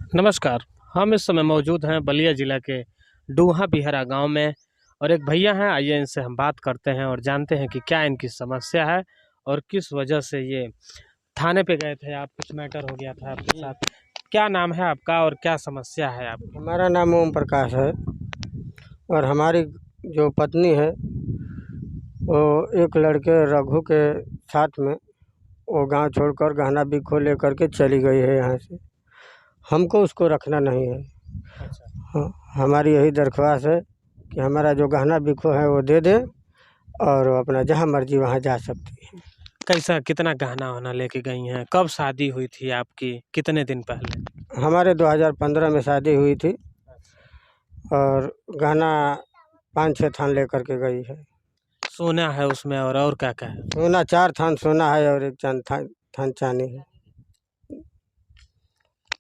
नमस्कार। हम इस समय मौजूद हैं बलिया जिला के डूहा बिहरा गांव में और एक भैया हैं। आइए इनसे हम बात करते हैं और जानते हैं कि क्या इनकी समस्या है और किस वजह से ये थाने पे गए थे। आप कुछ मैटर हो गया था आपके जी, साथ। क्या नाम है आपका और क्या समस्या है आपकी? हमारा नाम ओम प्रकाश है और हमारी जो पत्नी है वो एक लड़के रघु के साथ में वो गांव छोड़कर गहना बिखो लेकर के चली गई है यहाँ से। हमको उसको रखना नहीं है। अच्छा। हाँ, हमारी यही दरख्वास्त है कि हमारा जो गहना बिखो है वो दे दे और वो अपना जहाँ मर्जी वहाँ जा सकती है। कैसा कितना गहना वहना लेके गई हैं? कब शादी हुई थी आपकी? कितने दिन पहले? हमारे 2015 में शादी हुई थी अच्छा। और गहना 5-6 थान लेकर के गई है। सोना है उसमें और क्या क्या है? सोना 4 थान सोना है और एक थान चांदी है।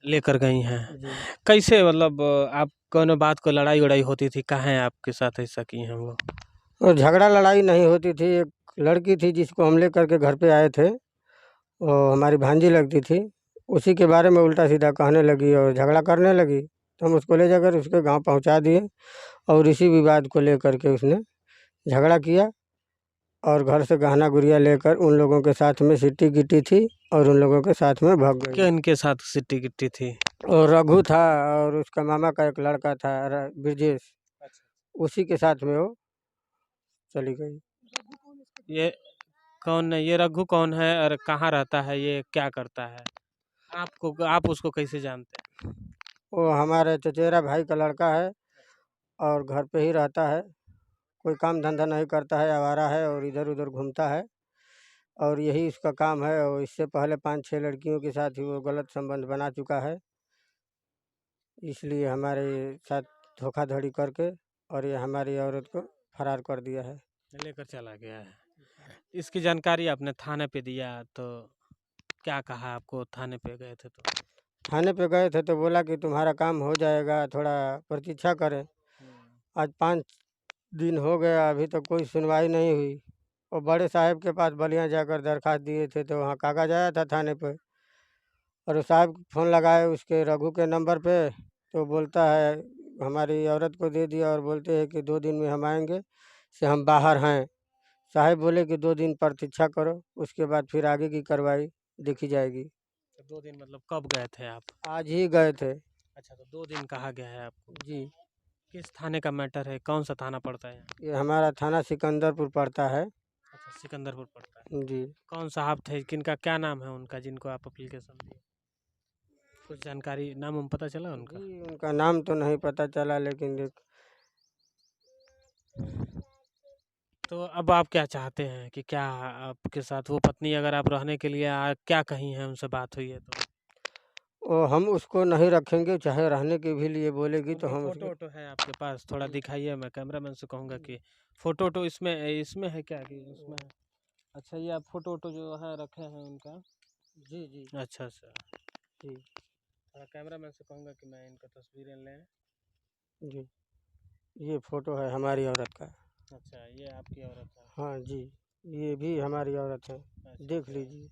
लेकर गई हैं। जी, कैसे मतलब आप कोनो बात को लड़ाई वड़ाई होती थी? काहे आपके साथ ऐसा किए हैं वो? और झगड़ा लड़ाई नहीं होती थी। एक लड़की थी जिसको हम लेकर के घर पे आए थे, वो हमारी भांजी लगती थी। उसी के बारे में उल्टा सीधा कहने लगी और झगड़ा करने लगी, तो हम उसको ले जाकर उसके गांव पहुंचा दिए और इसी विवाद को लेकर के उसने झगड़ा किया और घर से गहना गुड़िया लेकर उन लोगों के साथ में सिट्टी गिट्टी थी और उन लोगों के साथ में भाग गई। क्या इनके साथ सिट्टी गिट्टी थी? और रघु था और उसका मामा का एक लड़का था ब्रजेश, अच्छा। उसी के साथ में वो चली गई। ये कौन है? ये रघु कौन है और कहाँ रहता है? ये क्या करता है? आप उसको कैसे जानते हैं? वो हमारे चचेरा भाई का लड़का है और घर पे ही रहता है। कोई काम धंधा नहीं करता है, आवारा है और इधर उधर घूमता है और यही उसका काम है। और इससे पहले 5-6 लड़कियों के साथ ही वो गलत संबंध बना चुका है, इसलिए हमारे साथ धोखाधड़ी करके और ये हमारी औरत को फरार कर दिया है। लेकर चला गया है। इसकी जानकारी आपने थाने पे दिया तो क्या कहा? आपको थाने पे गए थे तो? थाने पे गए थे तो बोला कि तुम्हारा काम हो जाएगा, थोड़ा प्रतीक्षा करें। आज 5 दिन हो गया, अभी तक कोई सुनवाई नहीं हुई। और बड़े साहब के पास बलिया जाकर दरखास्त दिए थे तो वहाँ कागज आया था थाने पे और वो साहब फ़ोन लगाए उसके रघु के नंबर पे, तो बोलता है हमारी औरत को दे दिया और बोलते हैं कि 2 दिन में हम आएंगे, से हम बाहर हैं। साहब बोले कि 2 दिन प्रतीक्षा करो, उसके बाद फिर आगे की कार्रवाई देखी जाएगी। तो 2 दिन मतलब कब गए थे आप? आज ही गए थे। अच्छा, तो 2 दिन कहा गया है आपको? जी, किस थाने का मैटर है? कौन सा थाना पड़ता है? ये हमारा थाना सिकंदरपुर पड़ता है। अच्छा, सिकंदरपुर पड़ता है। जी, कौन साहब थे? किनका क्या नाम है उनका जिनको आप एप्लीकेशन दिए? कुछ जानकारी नाम उम पता चला उनका? जी उनका नाम तो नहीं पता चला लेकिन एक तो अब आप क्या चाहते हैं कि क्या आपके साथ वो पत्नी अगर आप रहने के लिए क्या कही हैं, उनसे बात हुई है तो? वो हम उसको नहीं रखेंगे, चाहे रहने के भी लिए बोलेगी तो उनकी हम फोटो उसको। वोटो है आपके पास? थोड़ा जी, दिखाइए। मैं कैमरामैन से कहूँगा जी, कि फोटो वोटो इसमें इसमें है क्या कि उसमें है? अच्छा, ये आप फोटो वोटो जो है रखे हैं उनका? जी, जी, अच्छा अच्छा। जी, थोड़ा कैमरामैन से कहूँगा कि मैं इनका तस्वीरें लें। जी, ये फोटो है हमारी औरत का। अच्छा, ये आपकी औरत है? हाँ जी, ये भी हमारी औरत है, अच्छा देख अच्छा। लीजिए।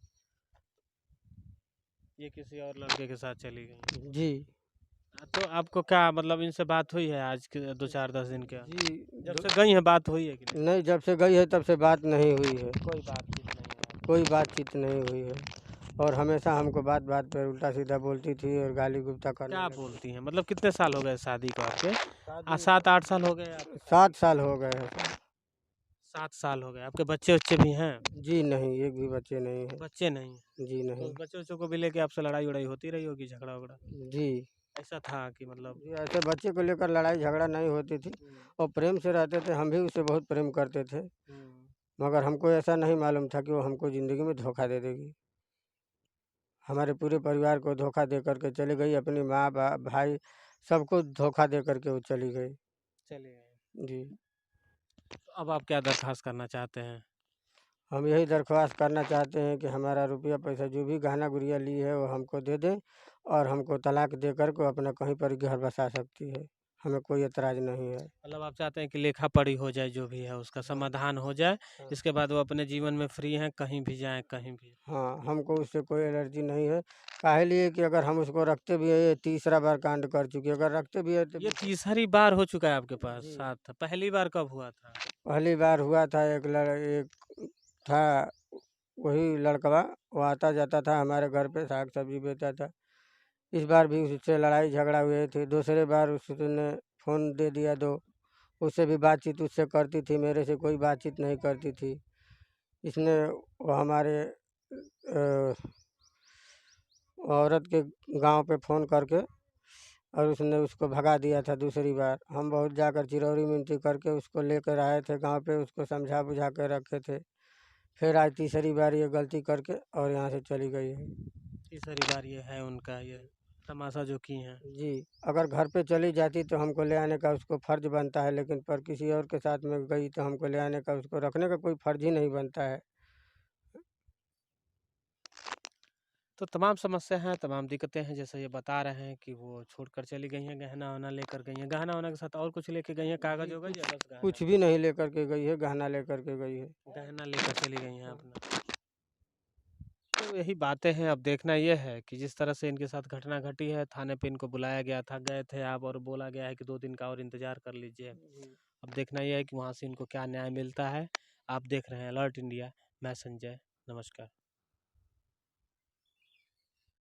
ये किसी और लड़के के साथ चली गई? जी, तो आपको क्या मतलब इनसे बात हुई है आज के 2-4-10 दिन के? जी, जब दो से गई हैं बात हुई है कि नहीं? नहीं, जब से गई है तब से बात नहीं हुई है, कोई बातचीत नहीं है? कोई बातचीत नहीं हुई है और हमेशा हमको बात-बात पे उल्टा-सीधा बोलती थी और गाली-गलौज करने क्या लगती। बोलती हैं? मतलब कितने साल हो गए शादी को आपके? शादी 7-8 साल हो गए आपकी शादी 7 को? साल हो गए हैं। 7 साल हो गए। आपके बच्चे-वच्चे भी हैं? जी नहीं, एक भी बच्चे नहीं हैं। बच्चे नहीं हैं। जी तो नहीं। बच्चों-वच्चों को भी लेके आपसे लड़ाई-वड़ाई होती रही होगी, झगड़ा-वगड़ा? जी। ऐसा था कि मतलब जी, ऐसे बच्चे को लेकर लड़ाई झगड़ा नहीं होती थी हुँ, और प्रेम से रहते थे, हम भी उसे बहुत प्रेम करते थे। हुँ। मगर हमको ऐसा नहीं मालूम था कि वो हमको ज़िंदगी में धोखा दे देगी। हमारे पूरे परिवार को धोखा दे कर के चली गई, अपनी माँ भाई सबको धोखा दे कर के वो चली गई। चले गए। जी, तो अब आप क्या दरख़्वास्त करना चाहते हैं? हम यही दरख्वास्त करना चाहते हैं कि हमारा रुपया पैसा जो भी गहना गुड़िया ली है वो हमको दे दें और हमको तलाक दे कर को अपना कहीं पर घर बसा सकती है। हमें कोई एतराज़ नहीं है। मतलब आप चाहते हैं कि लेखा पढ़ी हो जाए, जो भी है उसका समाधान हो जाए, हाँ। इसके बाद वो अपने जीवन में फ्री हैं, कहीं भी जाएँ, कहीं भी। हाँ, हमको उससे कोई एलर्जी नहीं है। काहे लिए कि अगर हम उसको रखते भी हैं, ये तीसरा बार कांड कर चुकी है। अगर रखते भी है तो ये तीसरी बार हो चुका है आपके पास जी। साथ, पहली बार कब हुआ था? पहली बार हुआ था एक था वही लड़कवा, वो आता जाता था हमारे घर पे, साग सब्जी बेचता था। इस बार भी उससे लड़ाई झगड़ा हुए थे। दूसरे बार उसने फ़ोन दे दिया 2, उससे भी बातचीत उससे करती थी, मेरे से कोई बातचीत नहीं करती थी। इसने वो हमारे औरत के गांव पे फ़ोन करके और उसने उसको भगा दिया था दूसरी बार। हम बहुत जाकर चिरौरी मिनती करके उसको लेकर आए थे गांव पे, उसको समझा बुझा के रखे थे। फिर आज तीसरी बार ये गलती करके और यहाँ से चली गई है। तीसरी बार ये है उनका ये तमाशा जो की हैं। जी, अगर घर पे चली जाती तो हमको ले आने का उसको फ़र्ज़ बनता है, लेकिन पर किसी और के साथ में गई तो हमको ले आने का, उसको रखने का कोई फ़र्ज़ ही नहीं बनता है। तो तमाम समस्या हैं, तमाम दिक्कतें हैं, जैसे ये बता रहे हैं कि वो छोड़कर चली गई हैं, गहना-वहना लेकर गई हैं। गहना-वहना के साथ और कुछ लेके गई हैं, कागज़ जी, वगज़ या बस गहना? कुछ भी नहीं लेकर के गई है, गहना लेकर के गई है। गहना लेकर चली गई हैं अपना। तो यही बातें हैं, अब देखना ये है कि जिस तरह से इनके साथ घटना घटी है, थाने पे इनको बुलाया गया था, गए थे आप और बोला गया है कि 2 दिन का और इंतज़ार कर लीजिए। जी। अब देखना ये है कि वहाँ से इनको क्या न्याय मिलता है। आप देख रहे हैं अलर्ट इंडिया, मैं संजय, नमस्कार।